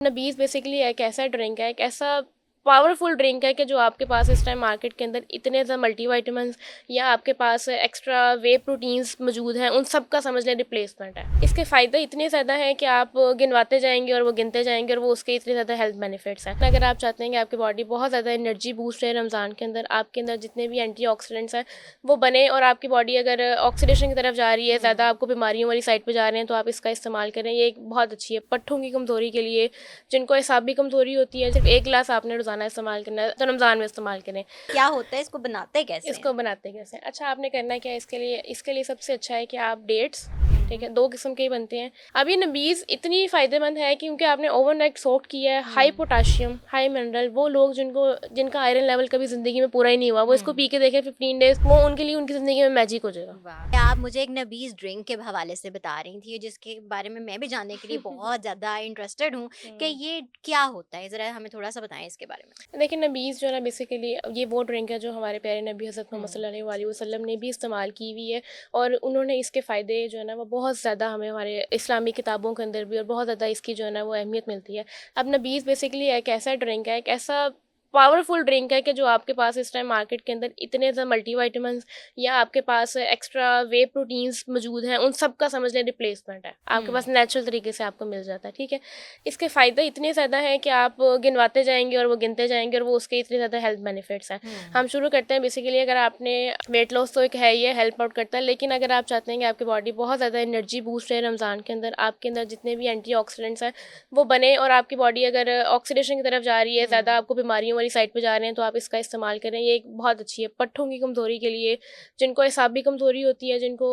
नबीज़ basically एक ऐसा drink है, एक ऐसा पावरफुल ड्रिंक है कि जो आपके पास इस टाइम मार्केट के अंदर इतने ज़्यादा मल्टीविटामिन्स या आपके पास एक्स्ट्रा वे प्रोटीन्स मौजूद हैं, उन सब का समझ लें रिप्लेसमेंट है। इसके फ़ायदे इतने ज़्यादा हैं कि आप गिनवाते जाएंगे और वो गिनते जाएंगे और वो उसके इतने ज़्यादा हेल्थ बेनिफिट्स हैं। अगर आप चाहते हैं कि आपकी बॉडी बहुत ज़्यादा एनर्जी बूस्ट है रमज़ान के अंदर, आपके अंदर जितने भी एंटीऑक्सीडेंट्स हैं वो बने और आपकी बॉडी अगर ऑक्सीडेशन की तरफ जा रही है, ज़्यादा आपको बीमारियों वाली साइड पर जा रहे हैं, तो आप इसका इस्तेमाल करें। ये एक बहुत अच्छी है पट्ठों की कमज़ोरी के लिए, जिनको एसाबी कमज़ोरी होती है। सिर्फ 1 गिलास आपने रोज़ाना इस्तेमाल करना है, तो रमज़ान में इस्तेमाल करें। क्या होता है, इसको बनाते कैसे हैं? इसको बनाते कैसे हैं? अच्छा, आपने करना क्या है इसके लिए सबसे अच्छा है कि आप डेट्स, ठीक है, हम्म। 2 किस्म के ही बनते हैं। अब ये नबीज़ इतनी फ़ायदेमंद है क्योंकि आपने ओवरनाइट सोक किया है। हाई पोटेशियम, हाई मिनरल, वो लोग जिनका आयरन लेवल कभी ज़िंदगी में पूरा ही नहीं हुआ, वो इसको पी के देखें 15 डेज़, वो उनके लिए उनकी ज़िंदगी में मैजिक हो जाएगा। वाह! आप मुझे एक नबीज़ ड्रिंक के हवाले से बता रही थी, जिसके बारे में मैं भी जानने के लिए बहुत ज़्यादा इंटरेस्टेड हूँ कि हुँ। ये क्या होता है? ज़रा हमें थोड़ा-सा बताएँ इसके बारे में। देखिए, नबीज़ जो है ना बेसिकली ये वो ड्रिंक है जो हमारे प्यारे नबी हज़रत मोहम्मद हुँ, सल्लल्लाहु अलैहि वसल्लम ने भी इस्तेमाल की हुई है, और उन्होंने इसके फ़ायदे जो है ना वो बहुत ज़्यादा हमें हमारे इस्लामी किताबों के अंदर भी, और बहुत ज़्यादा इसकी जो है ना वो अहमियत मिलती है। अब नबीज़ बेसिकली एक ऐसा ड्रिंक है, एक ऐसा पावरफुल ड्रिंक है कि जो आपके पास इस टाइम मार्केट के अंदर इतने ज़्यादा मल्टीविटामिन्स या आपके पास एक्स्ट्रा वे प्रोटीन्स मौजूद हैं, उन सब का समझ लें रिप्लेसमेंट है। आपके पास हुँ, नेचुरल तरीके से आपको मिल जाता है, ठीक है। इसके फ़ायदे इतने ज़्यादा हैं कि आप गिनवाते जाएँगे और वो गिनते जाएँगे और वो उसके इतने ज़्यादा हेल्थ बेनिफिट्स हैं। हुँ, हम शुरू करते हैं बेसिकली, अगर आपने वेट लॉस तो एक है ही है, हेल्प आउट करता है, लेकिन अगर आप चाहते हैं कि आपकी बॉडी बहुत ज़्यादा एनर्जी बूस्ट है रमज़ान के अंदर, आपके अंदर जितने भी एंटीऑक्सीडेंट्स हैं वो बने और आपकी बॉडी अगर ऑक्सीडेशन की तरफ जा रही है, ज़्यादा हुँ, आपको बीमारियों वाली साइड पे जा रहे हैं, तो आप इसका इस्तेमाल करें। ये एक बहुत अच्छी है पट्ठों की कमज़ोरी के लिए, जिनको एसाबी कमज़ोरी होती है, जिनको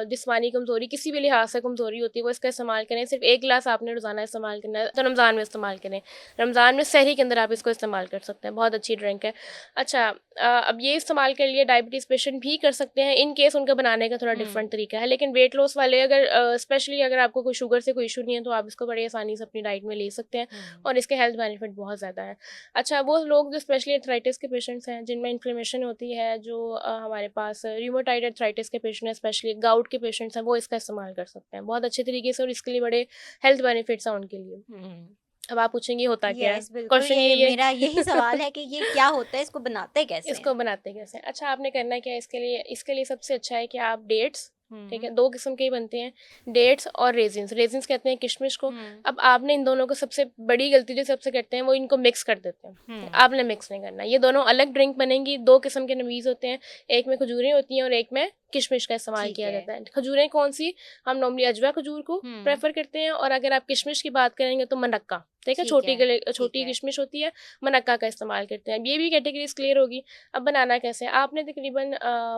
जिस्मानी कमज़ोरी किसी भी लिहाज से कमज़ोरी होती है, वो इसका इस्तेमाल करें। सिर्फ 1 गिलास आपने रोज़ाना इस्तेमाल करना है, तो रमज़ान में इस्तेमाल करें। रमज़ान में सहरी के अंदर आप इसको इस्तेमाल कर सकते हैं, बहुत अच्छी ड्रिंक है। अच्छा, अब ये इस्तेमाल के लिए डायबिटीज़ पेशेंट भी कर सकते हैं, इन केस उनका बनाने का थोड़ा हुँ, डिफरेंट तरीका है। लेकिन वेट लॉस वाले अगर स्पेशली अगर आपको कोई शुगर से कोई इशू नहीं है, तो आप इसको बड़ी आसानी से अपनी डाइट में ले सकते हैं, हुँ। और इसके हेल्थ बेनिफिट बहुत ज़्यादा है। अच्छा, वो लोग जो स्पेशली अर्थराइटिस के पेशेंट्स हैं, जिनमें इन्फ्लेमेशन होती है, जो हमारे पास रूमेटॉइड अर्थराइटिस के पेशेंट हैं, स्पेशली गाउट के पेशेंट्स हैं, वो इसका इस्तेमाल कर सकते हैं बहुत अच्छे तरीके से, और इसके लिए बड़े हेल्थ बेनिफिट्स हैं उनके लिए। हुँ। अब आप पूछेंगे होता क्या है? यस, बिल्कुल, क्वेश्चन ये यही है। मेरा यही सवाल है कि ये क्या होता है, इसको बनाते कैसे इसको हैं? बनाते कैसे हैं? अच्छा, आपने करना क्या है इसके लिए सबसे अच्छा है कि आप डेट्स, ठीक है, हुँ, 2 किस्म के ही बनते हैं, डेट्स और रेज़िन्स। रेज़िन्स कहते हैं किशमिश को। हुँ, अब आपने इन दोनों को, सबसे बड़ी गलती जो सबसे करते हैं वो इनको मिक्स कर देते हैं। हुँ, आपने मिक्स नहीं करना, ये दोनों अलग ड्रिंक बनेंगी। 2 किस्म के नबीज़ होते हैं, एक में खजूरें होती हैं और एक में किशमिश का इस्तेमाल ठीक किया है। जाता है। खजूरें कौन-सी? हम नॉर्मली अजवा खजूर को हुँ, प्रेफ़र करते हैं, और अगर आप किशमिश की बात करेंगे तो मनक्का, ठीक है, ठीक छोटी है। किशमिश होती है, मनक्का का इस्तेमाल करते हैं। अब ये भी कैटेगरीज़ क्लियर होगी। अब बनाना कैसे है? आपने तकरीबन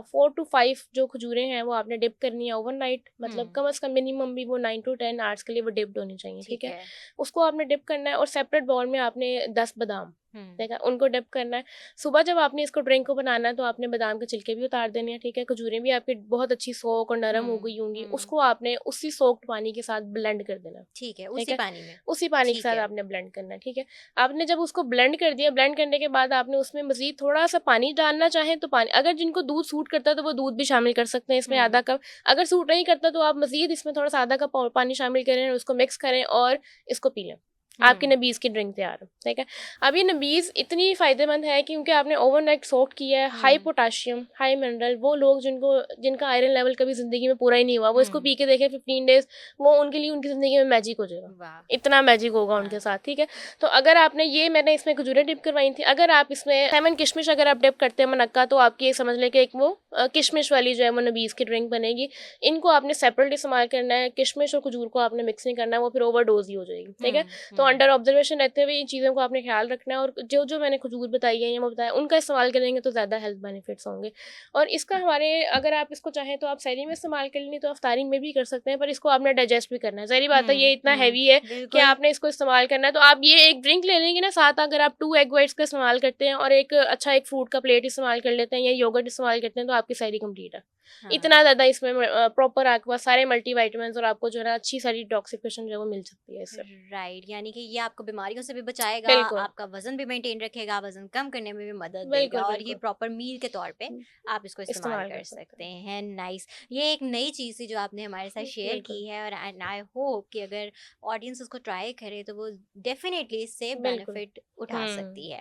4 टू 5 जो खजूरें हैं वो आपने डिप करनी है ओवरनाइट, मतलब हुँ, कम से कम मिनिमम भी वो 9 टू 10 आवर्स के लिए वो डिप्ड होनी चाहिए, ठीक ठीक है? है। उसको आपने डिप करना है, और सेपरेट बाउल में आपने 10 बादाम, हुँ, ठीक है, उनको डिप करना है। सुबह जब आपने इसको ड्रिंक को बनाना है तो आपने बादाम के छिलके भी उतार देने हैं, ठीक है? खजूरें भी आपकी बहुत अच्छी सोक और नरम हो हुँ, गई होंगी, हुँ, उसको आपने उसी सोक्ड पानी के साथ ब्लेंड कर देना है, ठीक है, ठीक उसी है? पानी में। उसी पानी के ठीक साथ है। आपने ब्लेंड करना है, ठीक है? आपने जब उसको ब्लेंड कर दिया, ब्लेंड करने के बाद आपने उसमें मज़ीद थोड़ा-सा पानी डालना चाहें तो पानी, अगर जिनको दूध सूट करता है तो वो दूध भी शामिल कर सकते हैं इसमें आधा हुँ, कप। अगर सूट नहीं करता तो आप मज़ीद इसमें थोड़ा-सा आधा कप और पानी शामिल करें, उसको मिक्स करें और इसको पी लें। आपकी हुँ, नबीज़ की ड्रिंक तैयार है, ठीक है? अब ये नबीज़ इतनी फ़ायदेमंद है क्योंकि आपने ओवरनाइट सोक किया है। हाई हुँ, पोटेशियम, हाई मिनरल, वो लोग जिनका आयरन लेवल कभी ज़िंदगी में पूरा ही नहीं हुआ, वो इसको हुँ, पी के देखें 15 डेज़, वो उनके लिए उनकी ज़िंदगी में मैजिक हो जाएगा। वाह! इतना मैजिक होगा हाँ, उनके साथ, ठीक है? तो अगर आपने ये, मैंने इसमें खजूरें डिप करवाई थी, अगर आप इसमें लेमन किशमिश अगर आप डिप करते हैं मुनक्का, तो आपकी ये समझ लें कि एक वो किशमिश वाली जो है वो नबीज़ की ड्रिंक बनेगी। इनको आपने सेपरेट इस्तेमाल करना है, किशमिश और खजूर को आपने मिक्स नहीं करना है, वो फिर ओवरडोज़ ही हो जाएगी, ठीक है? हुँ, तो हुँ, अंडर ऑब्जर्वेशन रहते हुए इन चीज़ों को आपने ख्याल रखना है, और जो मैंने खजूर बताई है या वो बताया, उनका इस्तेमाल करेंगे तो ज़्यादा हेल्थ बेनिफिट्स होंगे। और इसका हमारे, अगर आप इसको चाहें तो आप सहरी में इस्तेमाल कर लें, तो अफ्तारी में भी कर सकते हैं, पर इसको आपने डाइजेस्ट भी करना है। ज़ाहिर बात है, ये हुँ, इतना हुँ, हैवी है कि बिल्कुल। आपने इसको इस्तेमाल करना है, तो आप ये एक ड्रिंक ले लेंगे ना साथ, अगर आप 2 एग व्हाइट्स का इस्तेमाल करते हैं और एक अच्छा एक फ्रूट का प्लेट इस्तेमाल कर लेते हैं या योगर्ट इस्तेमाल करते हैं, तो आपकी सहरी कंप्लीट है। इतना हाँ। ज़्यादा इसमें प्रॉपर आपके पास सारे मल्टीविटामिन्स, और आपको जो है ना अच्छी सारी डिटॉक्सिफिकेशन जो है वो मिल सकती है इससे। राइट, यानी यानी कि ये आपको बीमारियों से भी बचाएगा, बिल्कुल, आपका वज़न भी मेंटेन रखेगा, वज़न कम करने में भी मदद देगा बिल्कुल, और ये बिल्कुल। प्रॉपर मील के तौर पे हुँ, आप इसको इस्तेमाल इस्तेमाल कर कर सकते सकते हैं। हैं। नाइस। ये एक नई चीज़ थी जो आपने हमारे साथ शेयर बिल्कुल, की है और एंड आई होप कि अगर ऑडियंस उसको ट्राई करे तो वो डेफ़िनेटली इससे बिल्कुल। बेनिफिट उठा हुँ, सकती है।